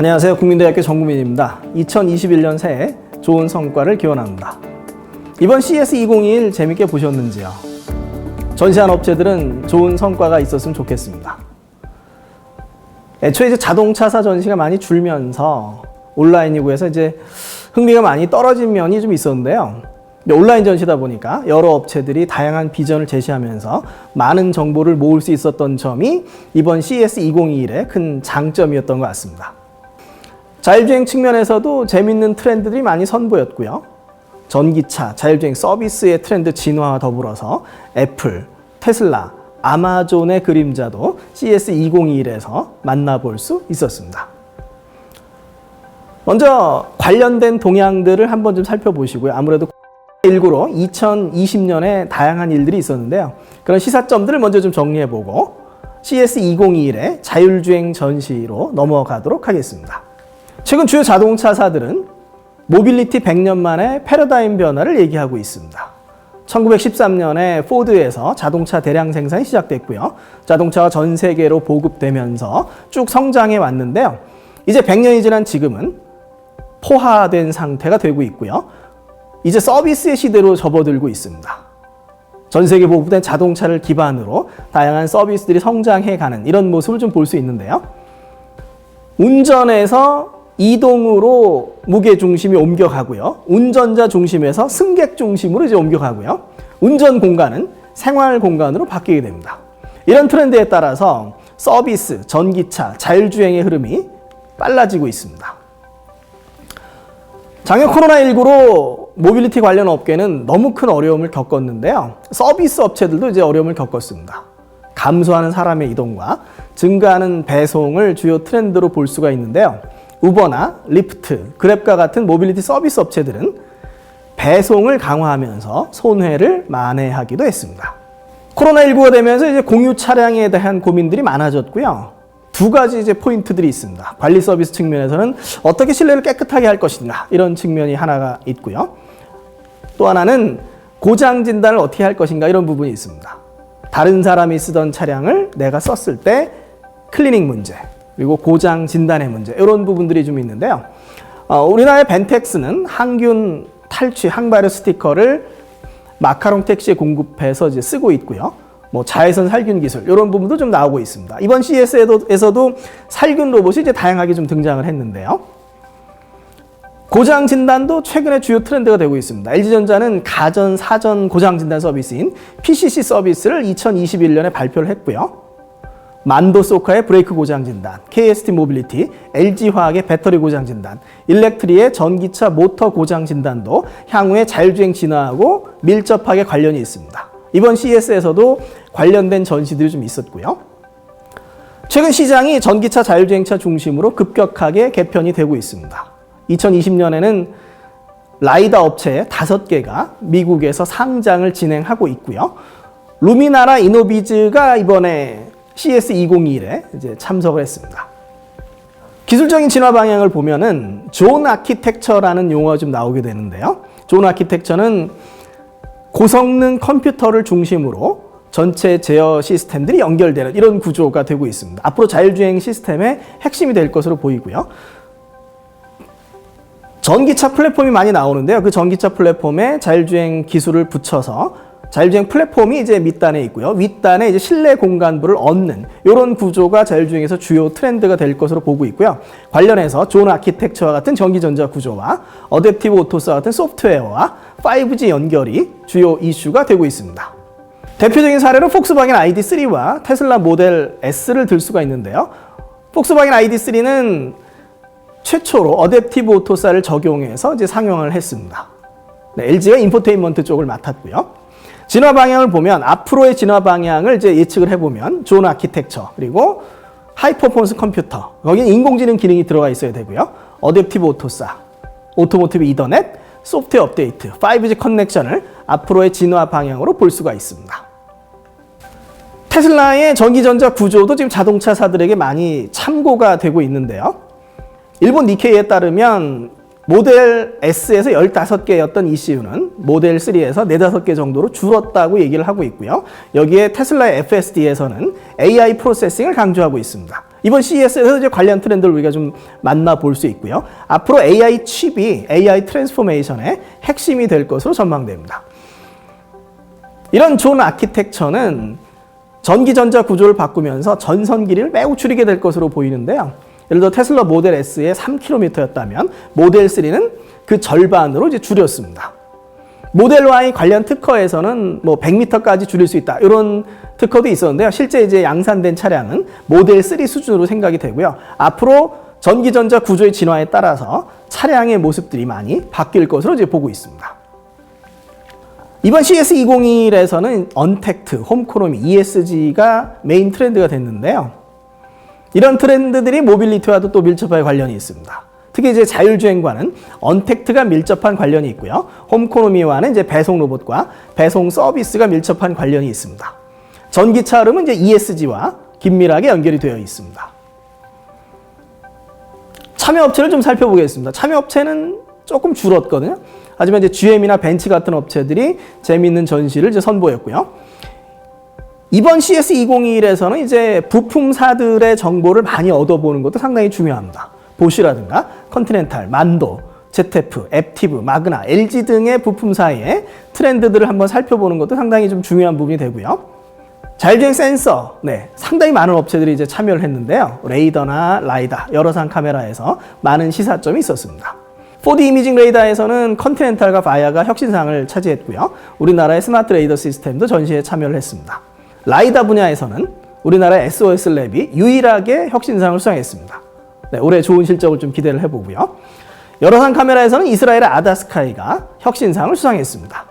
안녕하세요. 국민대학교 정국민입니다. 2021년 새해 좋은 성과를 기원합니다. 이번 CS2021 재밌게 보셨는지요? 전시한 업체들은 좋은 성과가 있었으면 좋겠습니다. 애초에 자동차사 전시가 많이 줄면서 온라인이고 해서 흥미가 많이 떨어진 면이 좀 있었는데요. 온라인 전시다 보니까 여러 업체들이 다양한 비전을 제시하면서 많은 정보를 모을 수 있었던 점이 이번 CS2021의 큰 장점이었던 것 같습니다. 자율주행 측면에서도 재밌는 트렌드들이 많이 선보였고요. 전기차, 자율주행 서비스의 트렌드 진화와 더불어서 애플, 테슬라, 아마존의 그림자도 CS2021에서 만나볼 수 있었습니다. 먼저 관련된 동향들을 한번 좀 살펴보시고요. 아무래도 코로나19로 2020년에 다양한 일들이 있었는데요. 그런 시사점들을 먼저 좀 정리해보고 CS2021의 자율주행 전시로 넘어가도록 하겠습니다. 최근 주요 자동차사들은 모빌리티 100년 만에 패러다임 변화를 얘기하고 있습니다. 1913년에 포드에서 자동차 대량 생산이 시작됐고요. 자동차가 전 세계로 보급되면서 쭉 성장해 왔는데요. 이제 100년이 지난 지금은 포화된 상태가 되고 있고요. 이제 서비스의 시대로 접어들고 있습니다. 전 세계 보급된 자동차를 기반으로 다양한 서비스들이 성장해가는 이런 모습을 좀 볼 수 있는데요. 운전에서 이동으로 무게 중심이 옮겨가고요. 운전자 중심에서 승객 중심으로 옮겨가고요. 운전 공간은 생활 공간으로 바뀌게 됩니다. 이런 트렌드에 따라서 서비스, 전기차, 자율주행의 흐름이 빨라지고 있습니다. 작년 코로나19로 모빌리티 관련 업계는 너무 큰 어려움을 겪었는데요. 서비스 업체들도 이제 어려움을 겪었습니다. 감소하는 사람의 이동과 증가하는 배송을 주요 트렌드로 볼 수가 있는데요. 우버나 리프트, 그랩과 같은 모빌리티 서비스 업체들은 배송을 강화하면서 손해를 만회하기도 했습니다. 코로나19가 되면서 이제 공유 차량에 대한 고민들이 많아졌고요. 두 가지 포인트들이 있습니다. 관리 서비스 측면에서는 어떻게 실내를 깨끗하게 할 것인가 이런 측면이 하나가 있고요. 또 하나는 고장 진단을 어떻게 할 것인가 이런 부분이 있습니다. 다른 사람이 쓰던 차량을 내가 썼을 때 클리닝 문제 그리고 고장 진단의 문제 이런 부분들이 좀 있는데요. 우리나라의 벤텍스는 항균 탈취 항발효 스티커를 마카롱 택시에 공급해서 쓰고 있고요. 자외선 살균 기술 이런 부분도 좀 나오고 있습니다. 이번 CES에서도 살균 로봇이 다양하게 좀 등장을 했는데요. 고장 진단도 최근에 주요 트렌드가 되고 있습니다. LG전자는 가전, 사전 고장 진단 서비스인 PCC 서비스를 2021년에 발표를 했고요. 만도소카의 브레이크 고장 진단, KST 모빌리티, LG화학의 배터리 고장 진단, 일렉트리의 전기차 모터 고장 진단도 향후에 자율주행 진화하고 밀접하게 관련이 있습니다. 이번 CES에서도 관련된 전시들이 좀 있었고요. 최근 시장이 전기차 자율주행차 중심으로 급격하게 개편이 되고 있습니다. 2020년에는 라이다 업체 5개가 미국에서 상장을 진행하고 있고요. 루미나라 이노비즈가 이번에 CS2021에 참석을 했습니다. 기술적인 진화 방향을 보면은 존 아키텍처라는 용어가 좀 나오게 되는데요. 존 아키텍처는 고성능 컴퓨터를 중심으로 전체 제어 시스템들이 연결되는 이런 구조가 되고 있습니다. 앞으로 자율주행 시스템의 핵심이 될 것으로 보이고요. 전기차 플랫폼이 많이 나오는데요. 그 전기차 플랫폼에 자율주행 기술을 붙여서 자율주행 플랫폼이 밑단에 있고요. 윗단에 실내 공간부를 얻는 이런 구조가 자율주행에서 주요 트렌드가 될 것으로 보고 있고요. 관련해서 존 아키텍처와 같은 전기전자 구조와 어댑티브 오토스와 같은 소프트웨어와 5G 연결이 주요 이슈가 되고 있습니다. 대표적인 사례로 폭스바겐 ID3와 테슬라 모델 S를 들 수가 있는데요. 폭스바겐 ID3는 최초로 어댑티브 오토사를 적용해서 상용을 했습니다. LG가 인포테인먼트 쪽을 맡았고요. 진화 방향을 보면 앞으로의 진화 방향을 예측을 해보면 존 아키텍처 그리고 하이퍼포먼스 컴퓨터 거기는 인공지능 기능이 들어가 있어야 되고요. 어댑티브 오토사, 오토모티브 이더넷, 소프트웨어 업데이트, 5G 커넥션을 앞으로의 진화 방향으로 볼 수가 있습니다. 테슬라의 전기전자 구조도 지금 자동차사들에게 많이 참고가 되고 있는데요. 일본 니케이에 따르면 모델 S에서 15개였던 ECU는 모델 3에서 4-5개 정도로 줄었다고 얘기를 하고 있고요. 여기에 테슬라의 FSD에서는 AI 프로세싱을 강조하고 있습니다. 이번 CES에서 이제 관련 트렌드를 우리가 좀 만나볼 수 있고요. 앞으로 AI 칩이 AI 트랜스포메이션의 핵심이 될 것으로 전망됩니다. 이런 존 아키텍처는 전기전자 구조를 바꾸면서 전선 길이를 매우 줄이게 될 것으로 보이는데요. 예를 들어 테슬라 모델 S의 3km였다면 모델 3는 그 절반으로 이제 줄였습니다. 모델 Y 관련 특허에서는 뭐 100m까지 줄일 수 있다. 이런 특허도 있었는데요. 실제 이제 양산된 차량은 모델 3 수준으로 생각이 되고요. 앞으로 전기전자 구조의 진화에 따라서 차량의 모습들이 많이 바뀔 것으로 이제 보고 있습니다. 이번 CES 2021에서는 언택트, 홈코노미, ESG가 메인 트렌드가 됐는데요. 이런 트렌드들이 모빌리티와도 또 밀접하게 관련이 있습니다. 특히 이제 자율주행과는 언택트가 밀접한 관련이 있고요. 홈코노미와는 이제 배송 로봇과 배송 서비스가 밀접한 관련이 있습니다. 전기차 흐름은 이제 ESG와 긴밀하게 연결이 되어 있습니다. 참여업체를 좀 살펴보겠습니다. 참여업체는 조금 줄었거든요. 하지만 이제 GM이나 벤츠 같은 업체들이 재미있는 전시를 이제 선보였고요. 이번 CES 2021에서는 이제 부품사들의 정보를 많이 얻어보는 것도 상당히 중요합니다. 보쉬라든가 컨티넨탈, 만도, ZF, 앱티브, 마그나, LG 등의 부품사의 트렌드들을 한번 살펴보는 것도 상당히 좀 중요한 부분이 되고요. 자율주행 센서, 상당히 많은 업체들이 이제 참여를 했는데요. 레이더나 라이다, 여러상 카메라에서 많은 시사점이 있었습니다. 4D 이미징 레이더에서는 컨티넨탈과 바야가 혁신상을 차지했고요. 우리나라의 스마트 레이더 시스템도 전시에 참여를 했습니다. 라이다 분야에서는 우리나라의 SOS랩이 유일하게 혁신상을 수상했습니다. 올해 좋은 실적을 좀 기대를 해보고요. 여러상 카메라에서는 이스라엘의 아다스카이가 혁신상을 수상했습니다.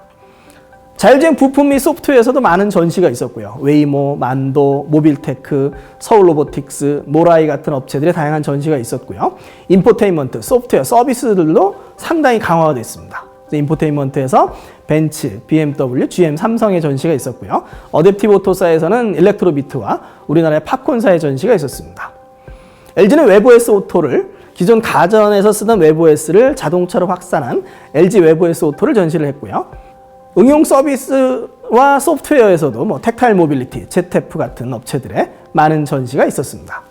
자율주행 부품 및 소프트웨어에서도 많은 전시가 있었고요. 웨이모, 만도, 모빌테크, 서울로보틱스, 모라이 같은 업체들의 다양한 전시가 있었고요. 인포테인먼트, 소프트웨어, 서비스들도 상당히 강화가 됐습니다. 인포테인먼트에서 벤츠, BMW, GM, 삼성의 전시가 있었고요. 어댑티브 오토사에서는 일렉트로비트와 우리나라의 팝콘사의 전시가 있었습니다. LG는 웨브OS 오토를 기존 가전에서 쓰던 웨브OS를 자동차로 확산한 LG 웨브OS 오토를 전시를 했고요. 응용 서비스와 소프트웨어에서도 뭐 텍타일 모빌리티, ZF 같은 업체들의 많은 전시가 있었습니다.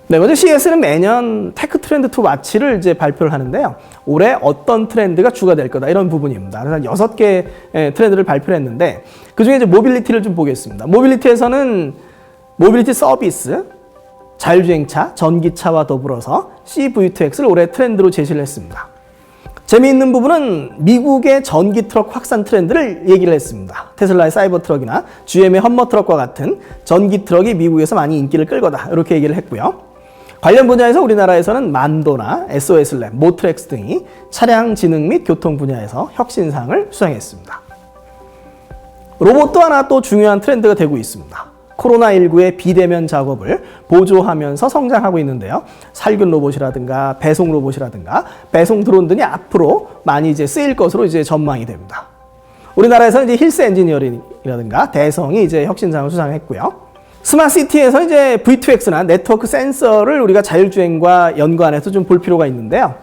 먼저 CES는 매년 테크 트렌드 투 와치를 이제 발표를 하는데요. 올해 어떤 트렌드가 주가 될 거다 이런 부분입니다. 그래서 6개의 트렌드를 발표를 했는데 그중에 이제 모빌리티를 좀 보겠습니다. 모빌리티에서는 모빌리티 서비스, 자율주행차, 전기차와 더불어서 CV2X를 올해 트렌드로 제시를 했습니다. 재미있는 부분은 미국의 전기 트럭 확산 트렌드를 얘기를 했습니다. 테슬라의 사이버 트럭이나 GM의 험머 트럭과 같은 전기 트럭이 미국에서 많이 인기를 끌 거다 이렇게 얘기를 했고요. 관련 분야에서 우리나라에서는 만도나 SOS랩, 모트렉스 등이 차량 지능 및 교통 분야에서 혁신상을 수상했습니다. 로봇도 하나 또 중요한 트렌드가 되고 있습니다. 코로나19의 비대면 작업을 보조하면서 성장하고 있는데요. 살균 로봇이라든가 배송 로봇이라든가 배송 드론 등이 앞으로 많이 이제 쓰일 것으로 이제 전망이 됩니다. 우리나라에서는 이제 힐스 엔지니어링이라든가 대성이 이제 혁신상을 수상했고요. 스마트시티에서 이제 V2X나 네트워크 센서를 우리가 자율주행과 연관해서 좀 볼 필요가 있는데요.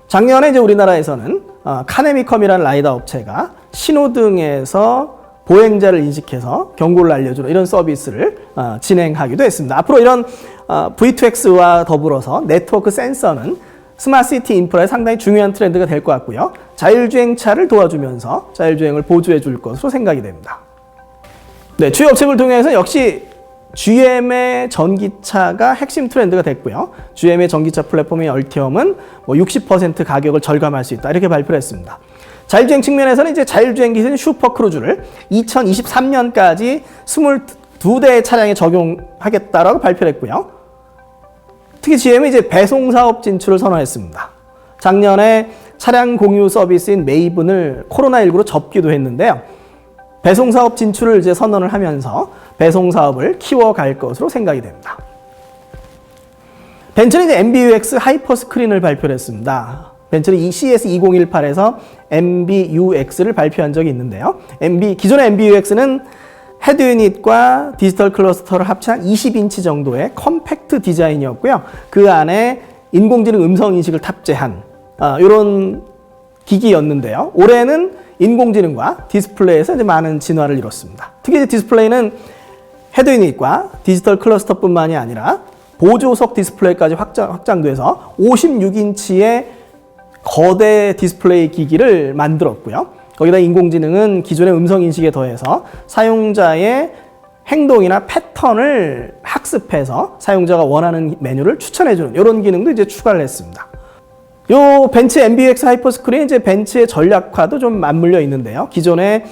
작년에 이제 우리나라에서는 카네미컴이라는 라이더 업체가 신호등에서 보행자를 인식해서 경고를 알려주는 이런 서비스를 진행하기도 했습니다. 앞으로 이런 V2X와 더불어서 네트워크 센서는 스마트시티 인프라에 상당히 중요한 트렌드가 될 것 같고요. 자율주행차를 도와주면서 자율주행을 보조해 줄 것으로 생각이 됩니다. 주요 업체를 통해서 역시 GM의 전기차가 핵심 트렌드가 됐고요. GM의 전기차 플랫폼인 얼티엄은 60% 가격을 절감할 수 있다 이렇게 발표를 했습니다. 자율주행 측면에서는 이제 자율주행 기술인 슈퍼크루즈를 2023년까지 22대의 차량에 적용하겠다라고 발표를 했고요. 특히 GM이 이제 배송 사업 진출을 선언했습니다. 작년에 차량 공유 서비스인 메이븐을 코로나19로 접기도 했는데요. 배송 사업 진출을 이제 선언을 하면서 배송 사업을 키워갈 것으로 생각이 됩니다. 벤츠는 이제 MBUX 하이퍼 스크린을 발표를 했습니다. 벤츠는 이 CES 2018에서 MBUX를 발표한 적이 있는데요. 기존의 MBUX는 헤드 유닛과 디지털 클러스터를 합친 20인치 정도의 컴팩트 디자인이었고요. 그 안에 인공지능 음성 인식을 탑재한 이런 기기였는데요. 올해는 인공지능과 디스플레이에서 이제 많은 진화를 이뤘습니다. 특히 이제 디스플레이는 헤드 유닛과 디지털 클러스터뿐만이 아니라 보조석 디스플레이까지 확장돼서 56인치의 거대 디스플레이 기기를 만들었고요. 거기다 인공지능은 기존의 음성 인식에 더해서 사용자의 행동이나 패턴을 학습해서 사용자가 원하는 메뉴를 추천해주는 이런 기능도 이제 추가를 했습니다. 요 벤츠 MBUX 하이퍼스크린 이제 벤츠의 전략화도 좀 맞물려 있는데요. 기존에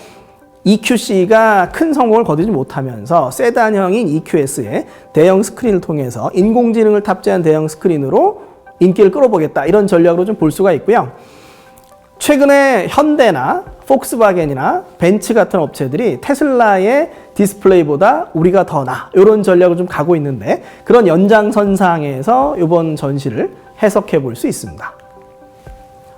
EQC가 큰 성공을 거두지 못하면서 세단형인 EQS의 대형 스크린을 통해서 인공지능을 탑재한 대형 스크린으로 인기를 끌어보겠다 이런 전략으로 좀 볼 수가 있고요. 최근에 현대나 폭스바겐이나 벤츠 같은 업체들이 테슬라의 디스플레이보다 우리가 더 나아 이런 전략을 좀 가고 있는데 그런 연장선상에서 이번 전시를 해석해 볼 수 있습니다.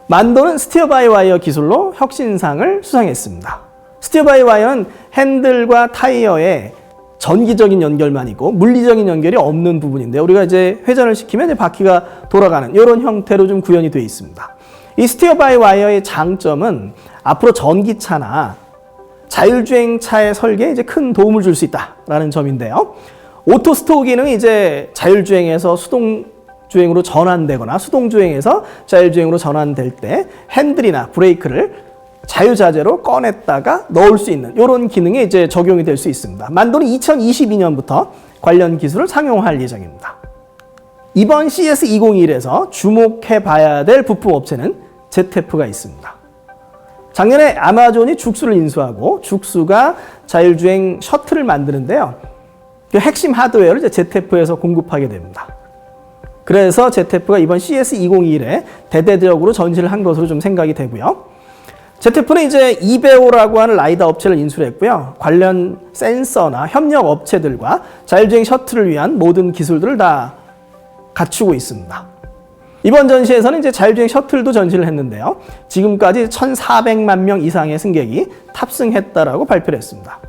만도는 스티어 바이 와이어 기술로 혁신상을 수상했습니다. 스티어 바이 와이어는 핸들과 타이어의 전기적인 연결만 있고 물리적인 연결이 없는 부분인데 우리가 이제 회전을 시키면 이제 바퀴가 돌아가는 이런 형태로 좀 구현이 되어 있습니다. 이 스티어 바이 와이어의 장점은 앞으로 전기차나 자율주행차의 설계에 이제 큰 도움을 줄 수 있다라는 점인데요. 오토 스토어 기능이 이제 자율주행에서 수동주행으로 전환되거나 수동주행에서 자율주행으로 전환될 때 핸들이나 브레이크를 자유자재로 꺼냈다가 넣을 수 있는 이런 기능이 이제 적용이 될 수 있습니다. 만도는 2022년부터 관련 기술을 상용할 예정입니다. 이번 CS2021에서 주목해 봐야 될 부품 업체는 ZF가 있습니다. 작년에 아마존이 죽수를 인수하고 죽수가 자율주행 셔틀을 만드는데요. 그 핵심 하드웨어를 이제 ZF에서 공급하게 됩니다. 그래서 ZF가 이번 CS2021에 대대적으로 전시를 한 것으로 좀 생각이 되고요. ZF는 이제 이베오라고 하는 라이다 업체를 인수했고요. 관련 센서나 협력 업체들과 자율주행 셔틀을 위한 모든 기술들을 다 갖추고 있습니다. 이번 전시에서는 이제 자율주행 셔틀도 전시를 했는데요. 지금까지 1,400만 명 이상의 승객이 탑승했다라고 발표를 했습니다.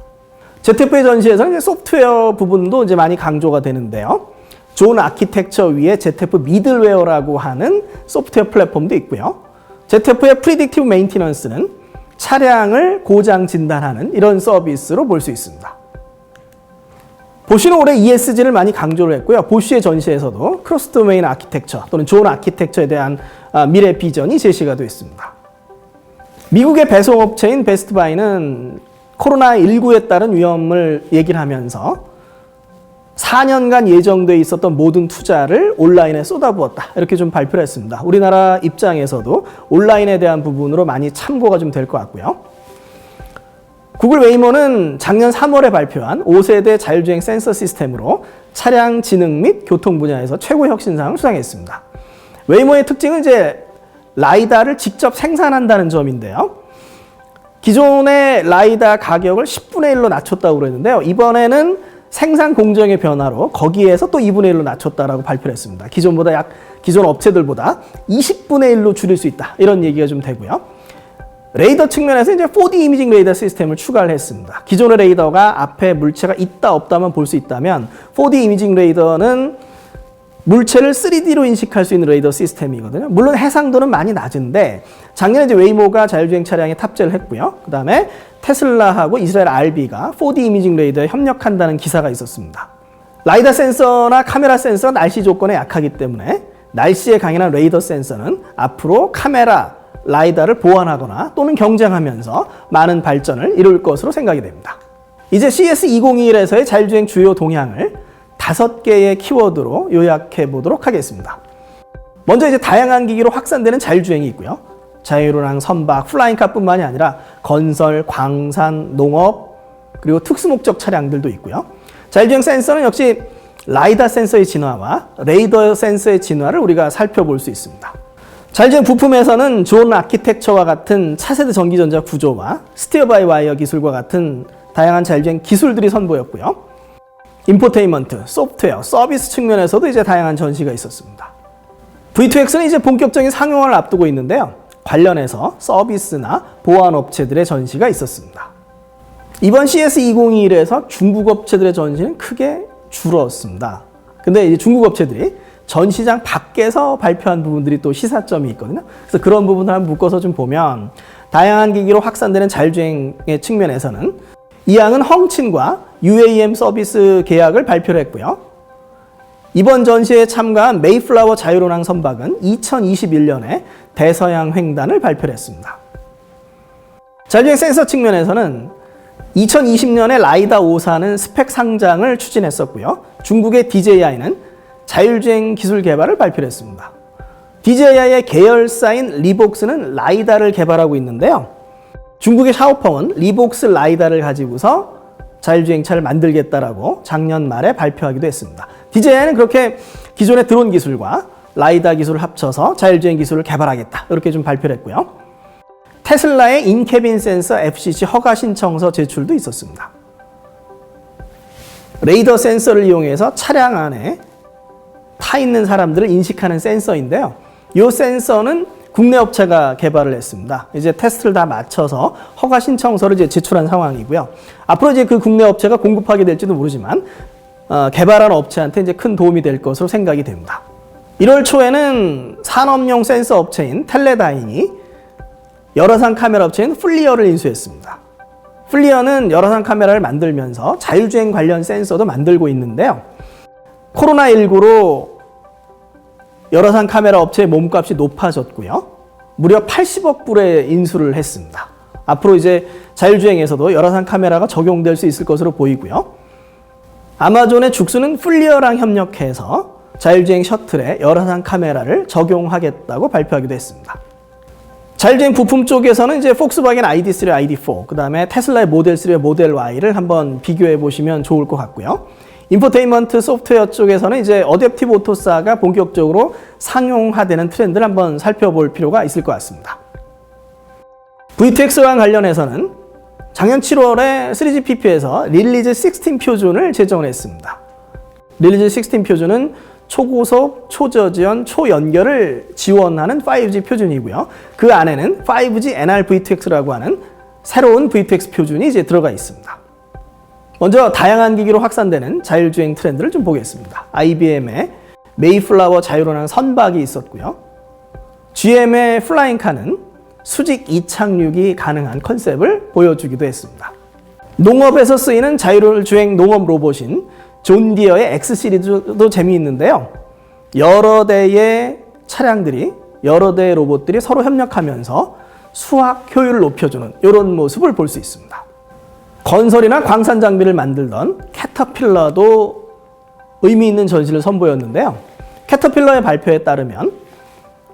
ZF의 전시에서는 이제 소프트웨어 부분도 이제 많이 강조가 되는데요. 존 아키텍처 위에 ZF 미들웨어라고 하는 소프트웨어 플랫폼도 있고요. ZF의 프리딕티브 메인티넌스는 차량을 고장 진단하는 이런 서비스로 볼 수 있습니다. 보쉬는 올해 ESG를 많이 강조를 했고요. 보쉬의 전시에서도 크로스 도메인 아키텍처 또는 존 아키텍처에 대한 미래 비전이 제시가 됐습니다. 미국의 배송업체인 베스트바이는 코로나19에 따른 위험을 얘기를 하면서 4년간 예정돼 있었던 모든 투자를 온라인에 쏟아부었다. 이렇게 좀 발표를 했습니다. 우리나라 입장에서도 온라인에 대한 부분으로 많이 참고가 좀 될 것 같고요. 구글 웨이모는 작년 3월에 발표한 5세대 자율주행 센서 시스템으로 차량 지능 및 교통 분야에서 최고 혁신상을 수상했습니다. 웨이모의 특징은 이제 라이다를 직접 생산한다는 점인데요. 기존의 라이다 가격을 10분의 1로 낮췄다고 그랬는데요. 이번에는 생산 공정의 변화로 거기에서 또 2분의 1로 낮췄다라고 발표를 했습니다. 기존 업체들보다 20분의 1로 줄일 수 있다. 이런 얘기가 좀 되고요. 레이더 측면에서 이제 4D 이미징 레이더 시스템을 추가를 했습니다. 기존의 레이더가 앞에 물체가 있다 없다만 볼 수 있다면 4D 이미징 레이더는 물체를 3D로 인식할 수 있는 레이더 시스템이거든요. 물론 해상도는 많이 낮은데 작년에 이제 웨이모가 자율주행 차량에 탑재를 했고요. 그 다음에 테슬라하고 이스라엘 RB가 4D 이미징 레이더에 협력한다는 기사가 있었습니다. 라이다 센서나 카메라 센서가 날씨 조건에 약하기 때문에 날씨에 강인한 레이더 센서는 앞으로 카메라, 라이다를 보완하거나 또는 경쟁하면서 많은 발전을 이룰 것으로 생각이 됩니다. 이제 CS2021에서의 자율주행 주요 동향을 5개의 키워드로 요약해 보도록 하겠습니다. 먼저 이제 다양한 기기로 확산되는 자율주행이 있고요. 자율운항, 선박, 플라잉카뿐만이 아니라 건설, 광산, 농업, 그리고 특수목적 차량들도 있고요. 자율주행 센서는 역시 라이다 센서의 진화와 레이더 센서의 진화를 우리가 살펴볼 수 있습니다. 자율주행 부품에서는 존 아키텍처와 같은 차세대 전기전자 구조와 스티어 바이 와이어 기술과 같은 다양한 자율주행 기술들이 선보였고요. 인포테인먼트, 소프트웨어, 서비스 측면에서도 이제 다양한 전시가 있었습니다. V2X는 이제 본격적인 상용화를 앞두고 있는데요. 관련해서 서비스나 보안 업체들의 전시가 있었습니다. 이번 CS2021에서 중국 업체들의 전시는 크게 줄었습니다. 근데 이제 중국 업체들이 전시장 밖에서 발표한 부분들이 또 시사점이 있거든요. 그래서 그런 부분을 한번 묶어서 좀 보면 다양한 기기로 확산되는 자율주행의 측면에서는 이항은 헝친과 UAM 서비스 계약을 발표를 했고요. 이번 전시회에 참가한 메이플라워 자율운항 선박은 2021년에 대서양 횡단을 발표를 했습니다. 자율주행 센서 측면에서는 2020년에 라이다 5사는 스펙 상장을 추진했었고요. 중국의 DJI는 자율주행 기술 개발을 발표를 했습니다. DJI의 계열사인 리복스는 라이다를 개발하고 있는데요. 중국의 샤오펑은 리복스 라이다를 가지고서 자율주행차를 만들겠다라고 작년 말에 발표하기도 했습니다. DJI는 그렇게 기존의 드론 기술과 라이다 기술을 합쳐서 자율주행 기술을 개발하겠다 이렇게 좀 발표를 했고요. 테슬라의 인캐빈 센서 FCC 허가 신청서 제출도 있었습니다. 레이더 센서를 이용해서 차량 안에 타 있는 사람들을 인식하는 센서인데요. 이 센서는 국내 업체가 개발을 했습니다. 이제 테스트를 다 마쳐서 허가 신청서를 이제 제출한 상황이고요. 앞으로 이제 그 국내 업체가 공급하게 될지도 모르지만 개발한 업체한테 이제 큰 도움이 될 것으로 생각이 됩니다. 1월 초에는 산업용 센서 업체인 텔레다인이 열화상 카메라 업체인 플리어를 인수했습니다. 플리어는 열화상 카메라를 만들면서 자율주행 관련 센서도 만들고 있는데요. 코로나19로 열화상 카메라 업체의 몸값이 높아졌고요. 무려 80억 불의 인수를 했습니다. 앞으로 이제 자율주행에서도 열화상 카메라가 적용될 수 있을 것으로 보이고요. 아마존의 죽수는 플리어랑 협력해서 자율주행 셔틀에 열화상 카메라를 적용하겠다고 발표하기도 했습니다. 자율주행 부품 쪽에서는 이제 폭스바겐 ID3, ID4, 그 다음에 테슬라의 모델 3와 모델 Y를 한번 비교해 보시면 좋을 것 같고요. 인포테인먼트 소프트웨어 쪽에서는 이제 어댑티브 오토사가 본격적으로 상용화되는 트렌드를 한번 살펴볼 필요가 있을 것 같습니다. V2X와 관련해서는 작년 7월에 3GPP에서 릴리즈 16 표준을 제정을 했습니다. 릴리즈 16 표준은 초고속, 초저지연, 초연결을 지원하는 5G 표준이고요. 그 안에는 5G NR-V2X라고 하는 새로운 V2X 표준이 이제 들어가 있습니다. 먼저 다양한 기기로 확산되는 자율주행 트렌드를 좀 보겠습니다. IBM의 메이플라워 자율운항 선박이 있었고요. GM의 플라잉카는 수직 이착륙이 가능한 컨셉을 보여주기도 했습니다. 농업에서 쓰이는 자율주행 농업 로봇인 존디어의 X 시리즈도 재미있는데요. 여러 대의 차량들이, 여러 대의 로봇들이 서로 협력하면서 수확 효율을 높여주는 이런 모습을 볼 수 있습니다. 건설이나 광산 장비를 만들던 캐터필러도 의미 있는 전시를 선보였는데요. 캐터필러의 발표에 따르면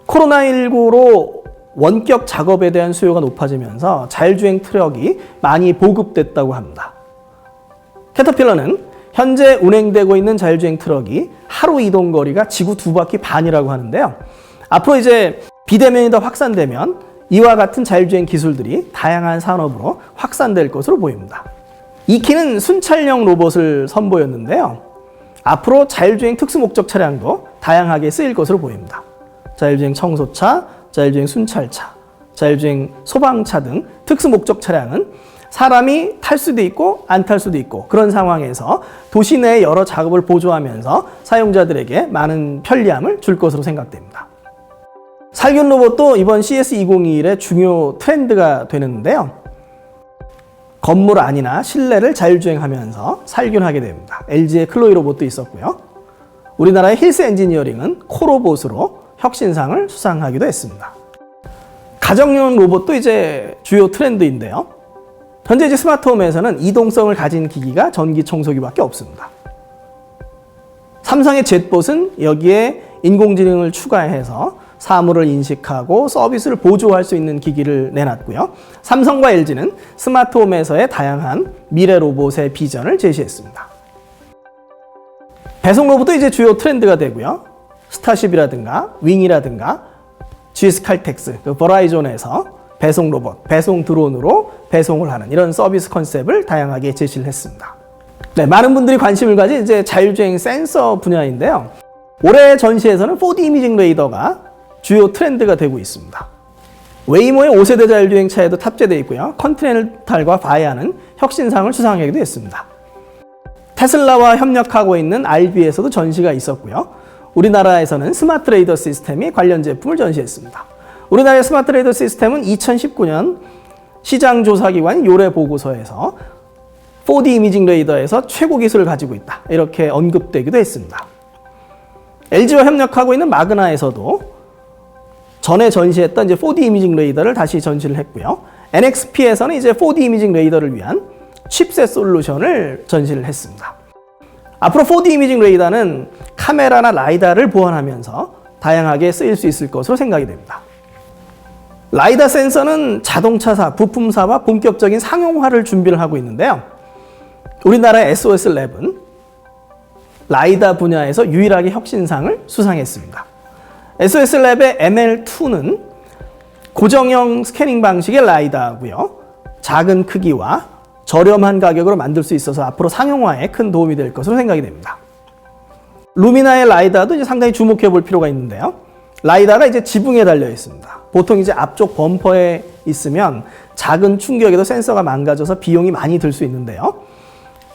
코로나19로 원격 작업에 대한 수요가 높아지면서 자율주행 트럭이 많이 보급됐다고 합니다. 캐터필러는 현재 운행되고 있는 자율주행 트럭이 하루 이동 거리가 지구 2바퀴 반이라고 하는데요. 앞으로 이제 비대면이 더 확산되면 이와 같은 자율주행 기술들이 다양한 산업으로 확산될 것으로 보입니다. 이키는 순찰형 로봇을 선보였는데요. 앞으로 자율주행 특수목적 차량도 다양하게 쓰일 것으로 보입니다. 자율주행 청소차, 자율주행 순찰차, 자율주행 소방차 등 특수목적 차량은 사람이 탈 수도 있고 안 탈 수도 있고 그런 상황에서 도시 내의 여러 작업을 보조하면서 사용자들에게 많은 편리함을 줄 것으로 생각됩니다. 살균 로봇도 이번 CS2021의 중요 트렌드가 되는데요. 건물 안이나 실내를 자율주행하면서 살균하게 됩니다. LG의 클로이 로봇도 있었고요. 우리나라의 힐스 엔지니어링은 코로봇으로 혁신상을 수상하기도 했습니다. 가정용 로봇도 이제 주요 트렌드인데요. 현재 이제 스마트홈에서는 이동성을 가진 기기가 전기 청소기밖에 없습니다. 삼성의 젯봇은 여기에 인공지능을 추가해서 사물을 인식하고 서비스를 보조할 수 있는 기기를 내놨고요. 삼성과 LG는 스마트홈에서의 다양한 미래 로봇의 비전을 제시했습니다. 배송 로봇도 이제 주요 트렌드가 되고요. 스타쉽이라든가 윙이라든가 GS 칼텍스, 버라이존에서 배송 로봇, 배송 드론으로 배송을 하는 이런 서비스 컨셉을 다양하게 제시를 했습니다. 네, 많은 분들이 관심을 가진 이제 자율주행 센서 분야인데요. 올해 전시에서는 4D 이미징 레이더가 주요 트렌드가 되고 있습니다. 웨이모의 5세대 자율주행차에도 탑재되어 있고요. 컨티넨탈과 바이아는 혁신상을 수상하기도 했습니다. 테슬라와 협력하고 있는 RB에서도 전시가 있었고요. 우리나라에서는 스마트 레이더 시스템이 관련 제품을 전시했습니다. 우리나라의 스마트 레이더 시스템은 2019년 시장조사기관 요래 보고서에서 4D 이미징 레이더에서 최고 기술을 가지고 있다. 이렇게 언급되기도 했습니다. LG와 협력하고 있는 마그나에서도 전에 전시했던 이제 4D 이미징 레이더를 다시 전시를 했고요. NXP에서는 이제 4D 이미징 레이더를 위한 칩셋 솔루션을 전시를 했습니다. 앞으로 4D 이미징 레이더는 카메라나 라이다를 보완하면서 다양하게 쓰일 수 있을 것으로 생각이 됩니다. 라이다 센서는 자동차사, 부품사와 본격적인 상용화를 준비를 하고 있는데요. 우리나라의 SOS랩은 라이다 분야에서 유일하게 혁신상을 수상했습니다. SOS랩의 ML2는 고정형 스캐닝 방식의 라이다고요. 작은 크기와 저렴한 가격으로 만들 수 있어서 앞으로 상용화에 큰 도움이 될 것으로 생각이 됩니다. 루미나의 라이다도 이제 상당히 주목해 볼 필요가 있는데요. 라이다가 이제 지붕에 달려 있습니다. 보통 이제 앞쪽 범퍼에 있으면 작은 충격에도 센서가 망가져서 비용이 많이 들 수 있는데요.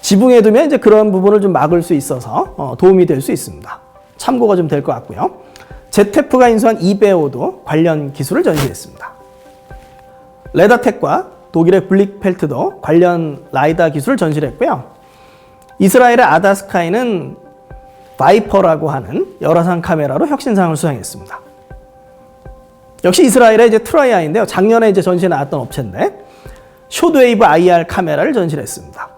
지붕에 두면 이제 그런 부분을 좀 막을 수 있어서 도움이 될 수 있습니다. 참고가 좀 될 것 같고요. ZF가 인수한 이베오도 관련 기술을 전시했습니다. 레다텍과 독일의 블릭펠트도 관련 라이다 기술을 전시를 했고요. 이스라엘의 아다스카이는 바이퍼라고 하는 열화상 카메라로 혁신상을 수상했습니다. 역시 이스라엘의 이제 트라이아인데요. 작년에 이제 전시에 나왔던 업체인데 숏웨이브 IR 카메라를 전시를 했습니다.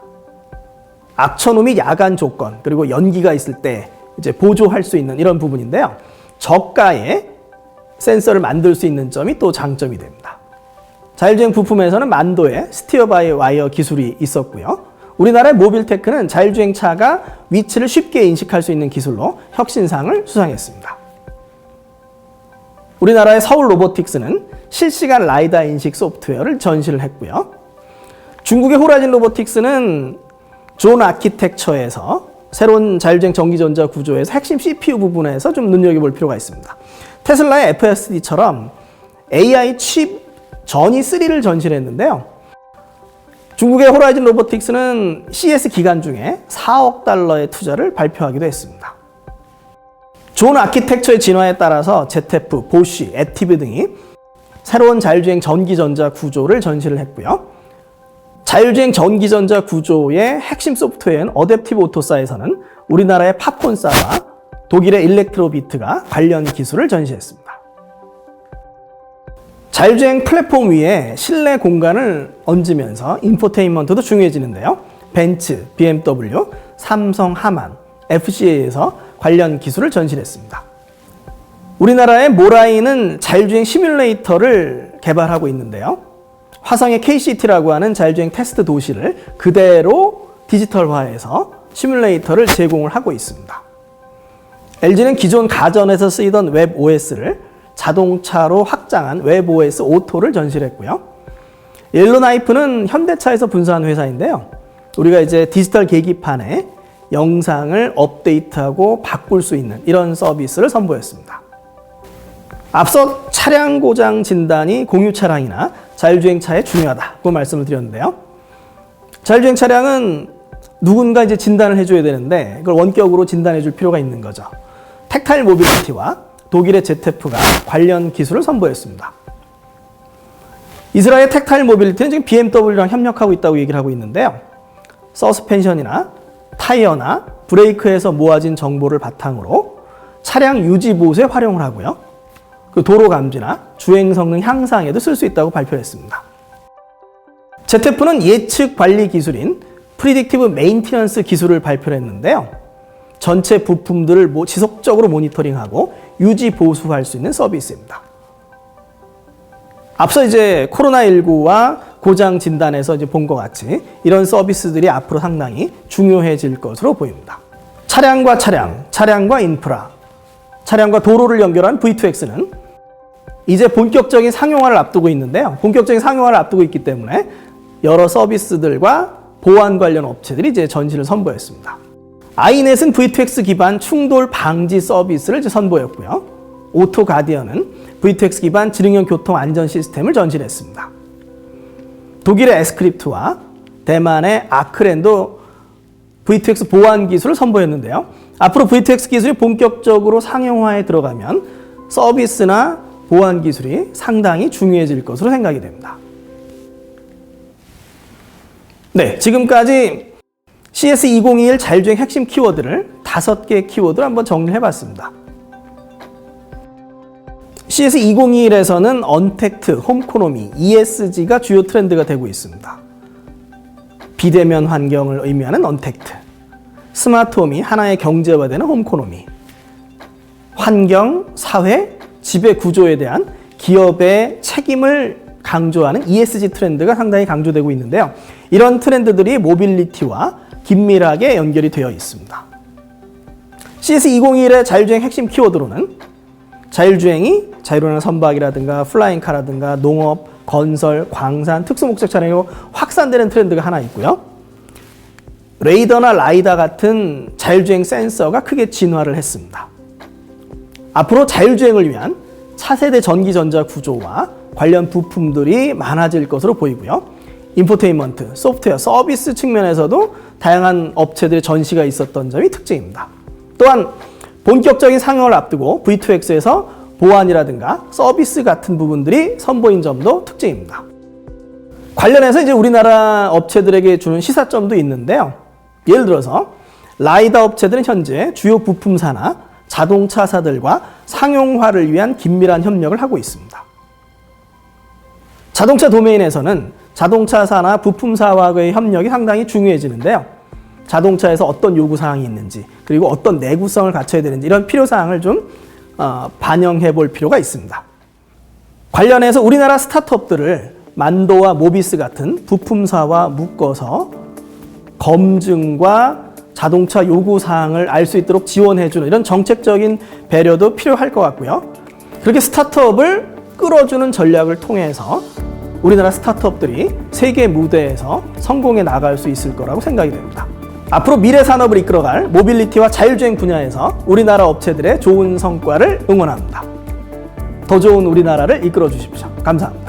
악천후 및 야간 조건 그리고 연기가 있을 때 이제 보조할 수 있는 이런 부분인데요. 저가의 센서를 만들 수 있는 점이 또 장점이 됩니다. 자율주행 부품에서는 만도의 스티어 바이 와이어 기술이 있었고요. 우리나라의 모빌테크는 자율주행차가 위치를 쉽게 인식할 수 있는 기술로 혁신상을 수상했습니다. 우리나라의 서울 로보틱스는 실시간 라이다 인식 소프트웨어를 전시를 했고요. 중국의 호라진 로보틱스는 존 아키텍처에서 새로운 자율주행 전기전자 구조에서 핵심 CPU 부분에서 좀 눈여겨볼 필요가 있습니다. 테슬라의 FSD처럼 AI 칩 전이 3를 전시를 했는데요. 중국의 호라이즌 로보틱스는 CS 기간 중에 4억 달러의 투자를 발표하기도 했습니다. 존 아키텍처의 진화에 따라서 ZF, 보쉬, 애티브 등이 새로운 자율주행 전기전자 구조를 전시를 했고요. 자율주행 전기전자 구조의 핵심 소프트웨어인 어댑티브 오토사에서는 우리나라의 팝콘사와 독일의 일렉트로비트가 관련 기술을 전시했습니다. 자율주행 플랫폼 위에 실내 공간을 얹으면서 인포테인먼트도 중요해지는데요. 벤츠, BMW, 삼성, 하만, FCA에서 관련 기술을 전시했습니다. 우리나라의 모라이는 자율주행 시뮬레이터를 개발하고 있는데요. 화성의 KCT라고 하는 자율주행 테스트 도시를 그대로 디지털화해서 시뮬레이터를 제공을 하고 있습니다. LG는 기존 가전에서 쓰이던 웹OS를 자동차로 확장한 웹OS 오토를 전시를 했고요. 옐로나이프는 현대차에서 분사한 회사인데요. 우리가 이제 디지털 계기판에 영상을 업데이트하고 바꿀 수 있는 이런 서비스를 선보였습니다. 앞서 차량 고장 진단이 공유 차량이나 자율주행차에 중요하다고 말씀을 드렸는데요. 자율주행 차량은 누군가 이제 진단을 해줘야 되는데 그걸 원격으로 진단해 줄 필요가 있는 거죠. 텍타일 모빌리티와 독일의 ZF가 관련 기술을 선보였습니다. 이스라엘 텍타일 모빌리티는 지금 BMW랑 협력하고 있다고 얘기를 하고 있는데요. 서스펜션이나 타이어나 브레이크에서 모아진 정보를 바탕으로 차량 유지 보수에 활용을 하고요. 그 도로 감지나 주행 성능 향상에도 쓸 수 있다고 발표했습니다. ZF는 예측 관리 기술인 프리딕티브 메인티넌스 기술을 발표했는데요. 전체 부품들을 지속적으로 모니터링하고 유지 보수할 수 있는 서비스입니다. 앞서 이제 코로나19와 고장 진단에서 이제 본 것 같이 이런 서비스들이 앞으로 상당히 중요해질 것으로 보입니다. 차량과 차량, 차량과 인프라, 차량과 도로를 연결한 V2X는 이제 본격적인 상용화를 앞두고 있는데요. 본격적인 상용화를 앞두고 있기 때문에 여러 서비스들과 보안 관련 업체들이 이제 전시를 선보였습니다. 아이넷은 V2X 기반 충돌 방지 서비스를 이제 선보였고요. 오토 가디언은 V2X 기반 지능형 교통 안전 시스템을 전시를 했습니다. 독일의 에스크립트와 대만의 아크렌도 V2X 보안 기술을 선보였는데요. 앞으로 V2X 기술이 본격적으로 상용화에 들어가면 서비스나 보안 기술이 상당히 중요해질 것으로 생각이 됩니다. 네, 지금까지 CS2021 자율주행 핵심 키워드를 5개의 키워드를 한번 정리해봤습니다. CS2021에서는 언택트, 홈코노미, ESG가 주요 트렌드가 되고 있습니다. 비대면 환경을 의미하는 언택트, 스마트홈이 하나의 경제화되는 홈코노미, 환경, 사회, 지배 구조에 대한 기업의 책임을 강조하는 ESG 트렌드가 상당히 강조되고 있는데요. 이런 트렌드들이 모빌리티와 긴밀하게 연결이 되어 있습니다. CS2021의 자율주행 핵심 키워드로는 자율주행이 자율운행 선박이라든가 플라잉카라든가 농업, 건설, 광산, 특수목적 차량으로 확산되는 트렌드가 하나 있고요. 레이더나 라이다 같은 자율주행 센서가 크게 진화를 했습니다. 앞으로 자율주행을 위한 차세대 전기전자 구조와 관련 부품들이 많아질 것으로 보이고요. 인포테인먼트, 소프트웨어, 서비스 측면에서도 다양한 업체들의 전시가 있었던 점이 특징입니다. 또한 본격적인 상용을 앞두고 V2X에서 보안이라든가 서비스 같은 부분들이 선보인 점도 특징입니다. 관련해서 이제 우리나라 업체들에게 주는 시사점도 있는데요. 예를 들어서 라이다 업체들은 현재 주요 부품사나 자동차사들과 상용화를 위한 긴밀한 협력을 하고 있습니다. 자동차 도메인에서는 자동차사나 부품사와의 협력이 상당히 중요해지는데요. 자동차에서 어떤 요구사항이 있는지, 그리고 어떤 내구성을 갖춰야 되는지 이런 필요사항을 좀 반영해 볼 필요가 있습니다. 관련해서 우리나라 스타트업들을 만도와 모비스 같은 부품사와 묶어서 검증과 자동차 요구사항을 알 수 있도록 지원해주는 이런 정책적인 배려도 필요할 것 같고요. 그렇게 스타트업을 끌어주는 전략을 통해서 우리나라 스타트업들이 세계 무대에서 성공해 나갈 수 있을 거라고 생각이 됩니다. 앞으로 미래 산업을 이끌어갈 모빌리티와 자율주행 분야에서 우리나라 업체들의 좋은 성과를 응원합니다. 더 좋은 우리나라를 이끌어 주십시오. 감사합니다.